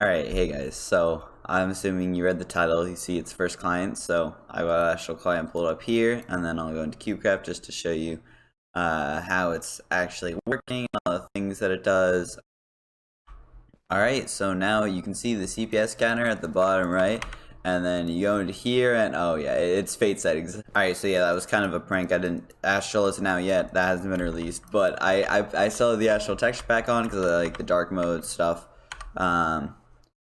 Alright, hey guys, so I'm assuming you read the title, you see it's first client, so I got an actual client pulled up here, and then I'll go into KubeCraft just to show you how it's actually working, all the things that it does. Alright, so now you can see the CPS counter at the bottom right, and then you go into here, and oh yeah, it's fate settings. Alright, so yeah, that was kind of a prank. Astral isn't out yet, that hasn't been released, but I still have the Astral texture pack on because I like the dark mode stuff.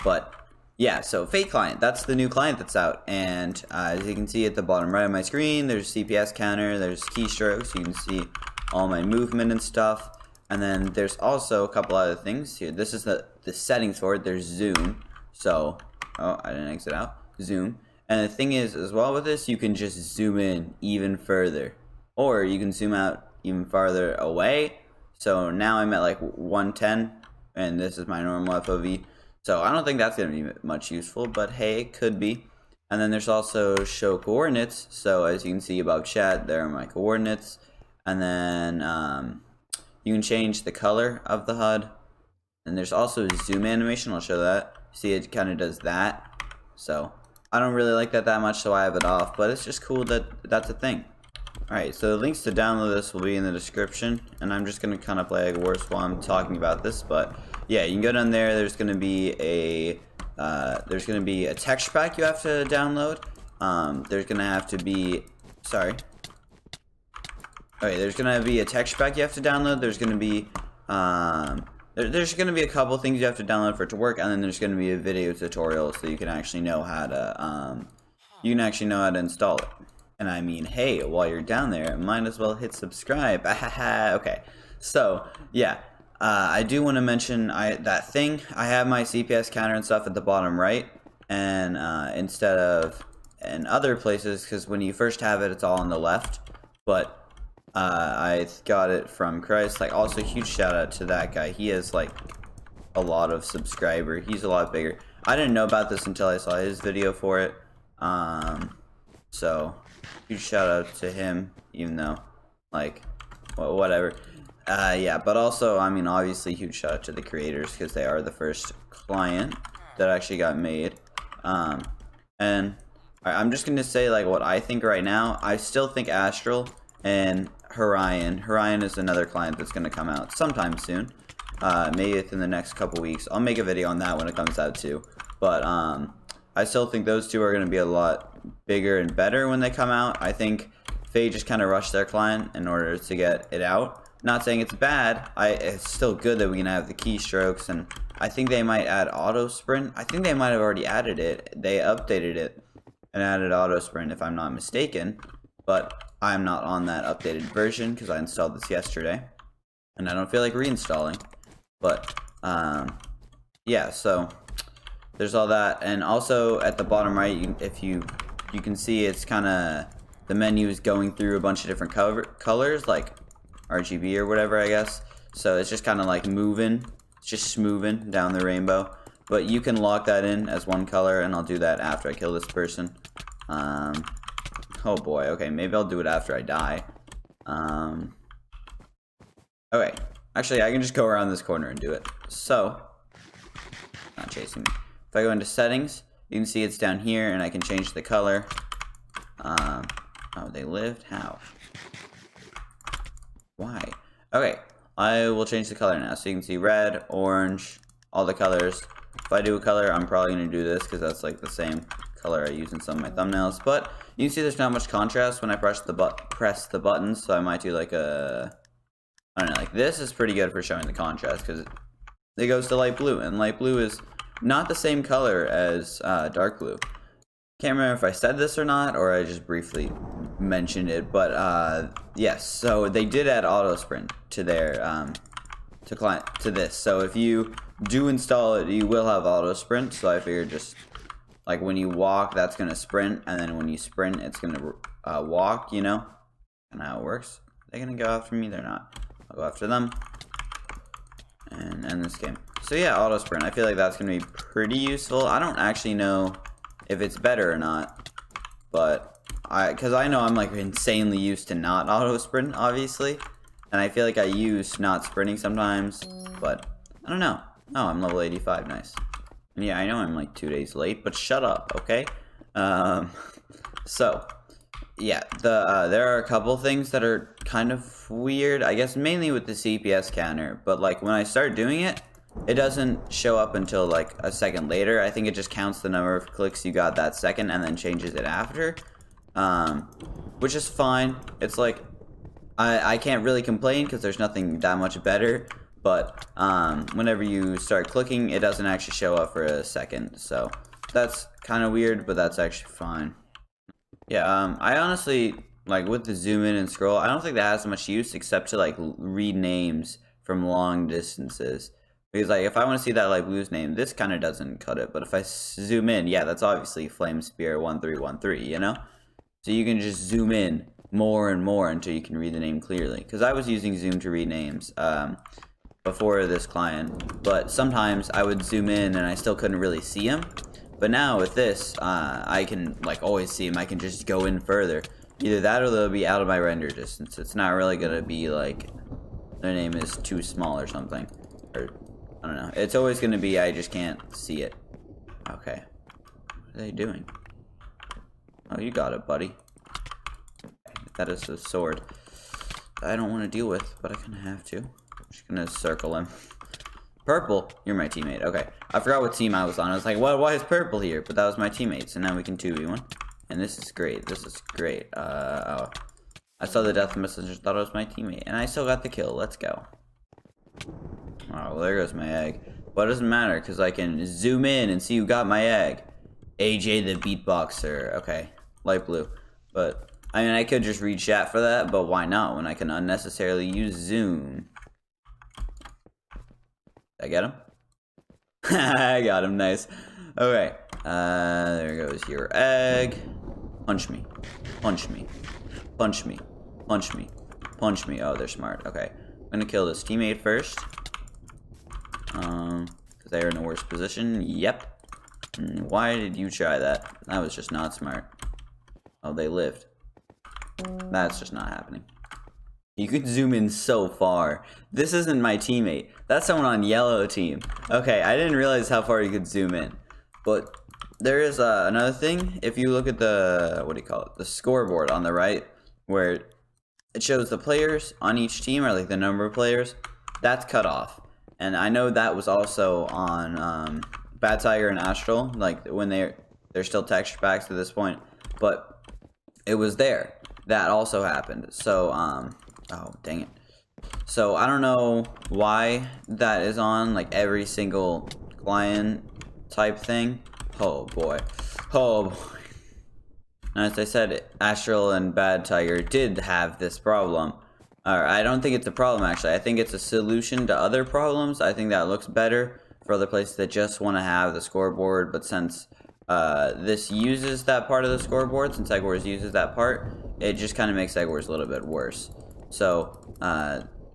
But yeah, so Fate Client, that's the new client that's out, and as you can see at the bottom right of my screen, there's CPS counter, there's keystrokes, you can see all my movement and stuff, and then there's also a couple other things here. This is the settings for it. There's zoom, so, oh, I didn't exit out, zoom, and the thing is, as well with this, you can just zoom in even further, or you can zoom out even farther away. So now I'm at like 110, and this is my normal FOV. So I don't think that's going to be much useful, but hey, it could be. And then there's also show coordinates. So as you can see above chat, there are my coordinates. And then you can change the color of the HUD. And there's also a zoom animation. I'll show that. See, it kind of does that. So I don't really like that much, so I have it off. But it's just cool that that's a thing. Alright, so the links to download this will be in the description, and I'm just going to kind of play like worse while I'm talking about this, but yeah, you can go down there. There's going to be a texture pack you have to download. There's going to have to be, there's going to be a texture pack you have to download. There's going to be, there's going to be a couple things you have to download for it to work, and then there's going to be a video tutorial so you can actually know how to, install it. And I mean, hey, while you're down there, might as well hit subscribe. Okay, so yeah, I do want to mention that thing. I have my CPS counter and stuff at the bottom right, and instead of in other places, because when you first have it, it's all on the left. But I got it from Christ. Like, also huge shout out to that guy. He has like a lot of subscribers. He's a lot bigger. I didn't know about this until I saw his video for it. So huge shout out to him, even though, like, well, whatever. Yeah, but also, I mean, obviously, huge shout out to the creators because they are the first client that actually got made. And I'm just gonna say like what I think right now. I still think Astral and Horion is another client that's gonna come out sometime soon. Maybe within the next couple weeks. I'll make a video on that when it comes out too. But I still think those two are gonna be a lot bigger and better when they come out. I think Fate just kind of rushed their client in order to get it out. Not saying it's bad. It's still good that we can have the keystrokes, and I think they might add auto sprint. I think they might have already added it. They updated it and added auto sprint, if I'm not mistaken. But I'm not on that updated version because I installed this yesterday, and I don't feel like reinstalling. But yeah, so there's all that, and also at the bottom right, you can see it's kind of, the menu is going through a bunch of different colors, like RGB or whatever, I guess. So it's just kind of like moving, it's just moving down the rainbow. But you can lock that in as one color, and I'll do that after I kill this person. Oh boy, okay, maybe I'll do it after I die. Okay, actually I can just go around this corner and do it. So, not chasing me. If I go into settings, you can see it's down here, and I can change the color. Oh, they lived? How? Why? Okay, I will change the color now. So you can see red, orange, all the colors. If I do a color, I'm probably going to do this because that's like the same color I use in some of my thumbnails. But you can see there's not much contrast when I press the buttons. So I might do like I don't know, like this is pretty good for showing the contrast because it goes to light blue. And light blue is not the same color as dark blue. Can't remember if I said this or not, or I just briefly mentioned it, but yes, so they did add auto sprint to their to this. So if you do install it, you will have auto sprint. So I figured just like when you walk, that's gonna sprint, and then when you sprint, it's gonna walk. You know, and how it works. They're gonna go after me. They're not. I'll go after them and end this game. So yeah, auto sprint. I feel like that's gonna be pretty useful. I don't actually know if it's better or not, but because I know I'm like insanely used to not auto sprint, obviously, and I feel like I use not sprinting sometimes, but I don't know. Oh, I'm level 85, nice. Yeah, I know I'm like 2 days late, but shut up, okay? So yeah, there are a couple things that are kind of weird. I guess mainly with the CPS counter, but like when I start doing it, it doesn't show up until like a second later. I think it just counts the number of clicks you got that second and then changes it after, which is fine. It's like I can't really complain because there's nothing that much better. But whenever you start clicking, it doesn't actually show up for a second. So that's kind of weird, but that's actually fine. Yeah, I honestly, like with the zoom in and scroll, I don't think that has much use except to like read names from long distances. Because like if I want to see that like blues name, this kind of doesn't cut it. But if I zoom in, yeah, that's obviously Flame Spear 1313, you know? So you can just zoom in more and more until you can read the name clearly. Because I was using zoom to read names before this client, but sometimes I would zoom in and I still couldn't really see him. But now with this, I can like always see him. I can just go in further. Either that or they'll be out of my render distance. It's not really gonna be like their name is too small or something. Or I don't know. It's always gonna be I just can't see it. Okay. What are they doing? Oh, you got it, buddy. That is a sword I don't want to deal with, but I kind of have to. I'm just gonna circle him. Purple, you're my teammate. Okay, I forgot what team I was on. I was like, well, why is purple here? But that was my teammate, so now we can 2v1. And this is great. This is great. Oh. I saw the death messenger, thought it was my teammate, and I still got the kill. Let's go. Oh, well, there goes my egg. But it doesn't matter, because I can zoom in and see who got my egg. AJ the beatboxer. Okay, light blue. But, I mean, I could just read chat for that, but why not when I can unnecessarily use zoom? Did I get him? I got him, nice. Okay, there goes your egg. Punch me, punch me, punch me, punch me, punch me. Oh, they're smart. Okay, I'm gonna kill this teammate first. Because they're in a worse position. Yep. Why did you try that? That was just not smart. Oh, they lived. That's just not happening. You could zoom in so far. This isn't my teammate. That's someone on yellow team. Okay, I didn't realize how far you could zoom in. But there is another thing. If you look at the, what do you call it? The scoreboard on the right, where it shows the players on each team, or like the number of players, that's cut off. And I know that was also on Bad Tiger and Astral, like when they're still texture packs at this point. But it was there. That also happened. So, oh, dang it. So, I don't know why that is on, like, every single client type thing. Oh, boy. Oh, boy. And as I said, Astral and Bad Tiger did have this problem. I don't think it's a problem, actually. I think it's a solution to other problems. I think that looks better for other places that just want to have the scoreboard. But since this uses that part of the scoreboard, since Egg Wars uses that part, it just kind of makes Egg Wars a little bit worse. So,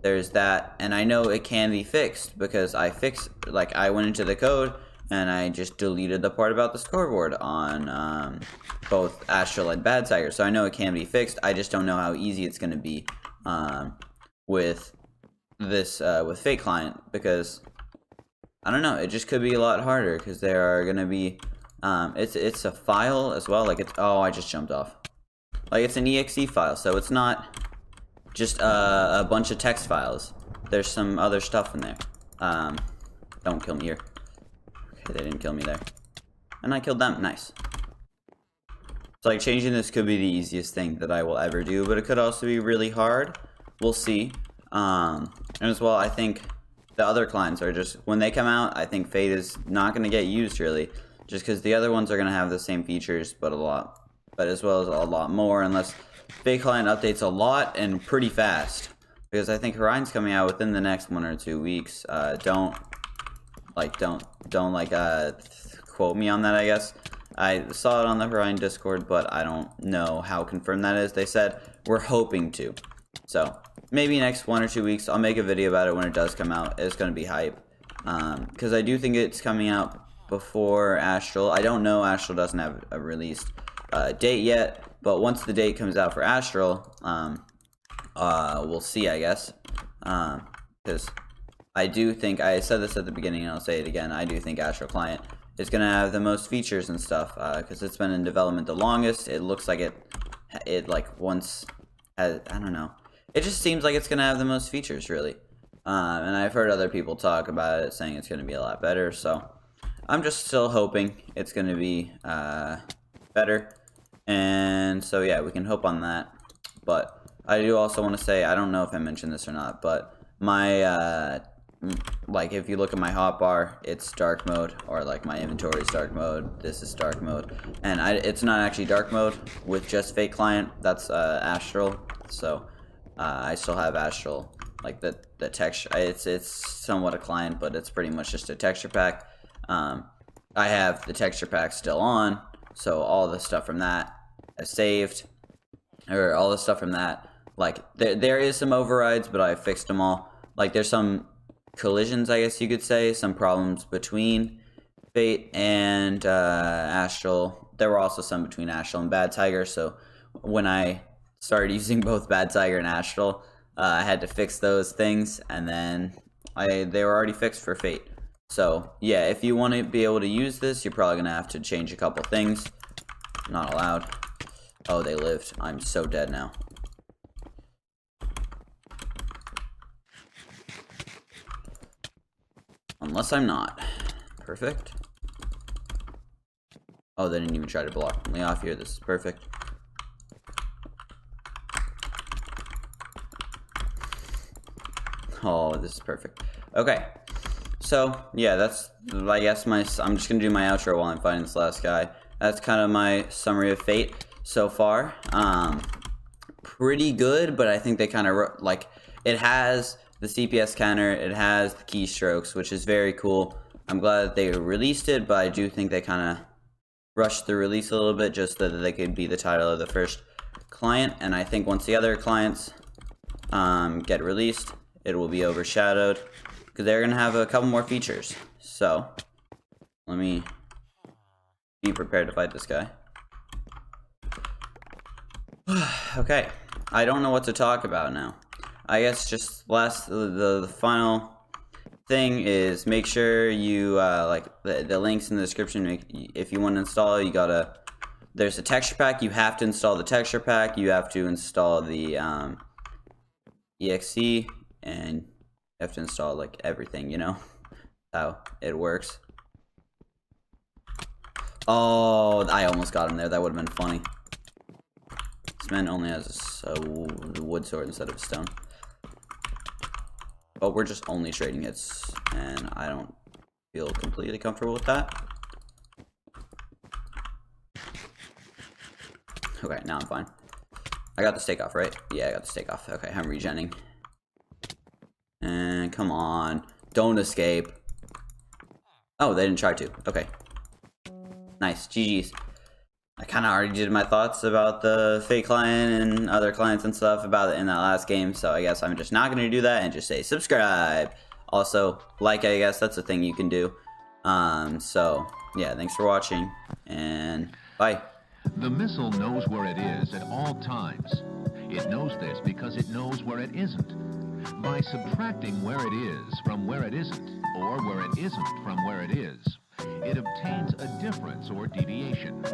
there's that, and I know it can be fixed because I went into the code and I just deleted the part about the scoreboard on both Astral and Bad Tiger. So I know it can be fixed. I just don't know how easy it's going to be with this with Fake Client, because I don't know. It just could be a lot harder because there are going to be it's a file as well. Like oh, I just jumped off. Like it's an exe file, so it's not just a bunch of text files. There's some other stuff in there. Don't kill me here. Okay, they didn't kill me there. And I killed them. Nice. So like changing this could be the easiest thing that I will ever do, but it could also be really hard. We'll see. And as well, I think the other clients are just, when they come out, I think Fade is not going to get used really, just because the other ones are going to have the same features, but as well as a lot more, unless Fake Client updates a lot and pretty fast, because I think Orion's coming out within the next 1 or 2 weeks. Don't quote me on that, I guess. I saw it on the Orion Discord, but I don't know how confirmed that is. They said we're hoping to. So maybe next 1 or 2 weeks, I'll make a video about it when it does come out. It's going to be hype. Because I do think it's coming out before Astral. I don't know, Astral doesn't have a released date yet, but once the date comes out for Astral, we'll see, I guess. Because I do think, I said this at the beginning and I'll say it again, I do think Astral Client is gonna have the most features and stuff, because it's been in development the longest. It looks like it like once has, I don't know. It just seems like it's gonna have the most features, really. And I've heard other people talk about it, saying it's gonna be a lot better. So I'm just still hoping it's gonna be better. And so yeah, we can hope on that. But I do also want to say, I don't know if I mentioned this or not, but my like if you look at my hotbar, it's dark mode, or like my inventory is dark mode. This is dark mode, and it's not actually dark mode with just fake client. That's astral. So I still have astral, like the texture. It's somewhat a client, but it's pretty much just a texture pack. I have the texture pack still on, so all the stuff from that I saved, or all the stuff from that. Like there is some overrides, but I fixed them all. Like there's some collisions, I guess you could say, some problems between Fate and Astral. There were also some between Astral and Bad Tiger, so when I started using both Bad Tiger and Astral, I had to fix those things, and then they were already fixed for Fate. So yeah, if you want to be able to use this, you're probably gonna have to change a couple things. Not allowed. Oh, they lived. I'm so dead now. Unless I'm not. Perfect. Oh, they didn't even try to block me off here. This is perfect. Oh, this is perfect. Okay. So, yeah, that's, I guess, I'm just going to do my outro while I'm fighting this last guy. That's kind of my summary of Fate so far. Pretty good, but I think they kind of, like, it has the CPS counter, it has the keystrokes, which is very cool. I'm glad that they released it, but I do think they kind of rushed the release a little bit just so that they could be the title of the first client. And I think once the other clients get released, it will be overshadowed because they're going to have a couple more features. So let me be prepared to fight this guy. Okay, I don't know what to talk about now. I guess just the final thing is make sure you like the links in the description. If you want to install, you gotta, there's a texture pack. You have to install the texture pack. You have to install the exe, and you have to install like everything, you know how it works. Oh, I almost got him there. That would have been funny. This man only has a wood sword instead of a stone. But we're just only trading hits, and I don't feel completely comfortable with that. Okay, now I'm fine. I got the stake off, right? Yeah, I got the stake off. Okay, I'm regenning. And come on. Don't escape. Oh, they didn't try to. Okay. Nice. GG's. I kind of already did my thoughts about the fake client and other clients and stuff about it in that last game, so I guess I'm just not going to do that and just say subscribe. Also, like, I guess that's a thing you can do. So, yeah, thanks for watching, and bye. The missile knows where it is at all times. It knows this because it knows where it isn't. By subtracting where it is from where it isn't, or where it isn't from where it is, it obtains a difference or deviation.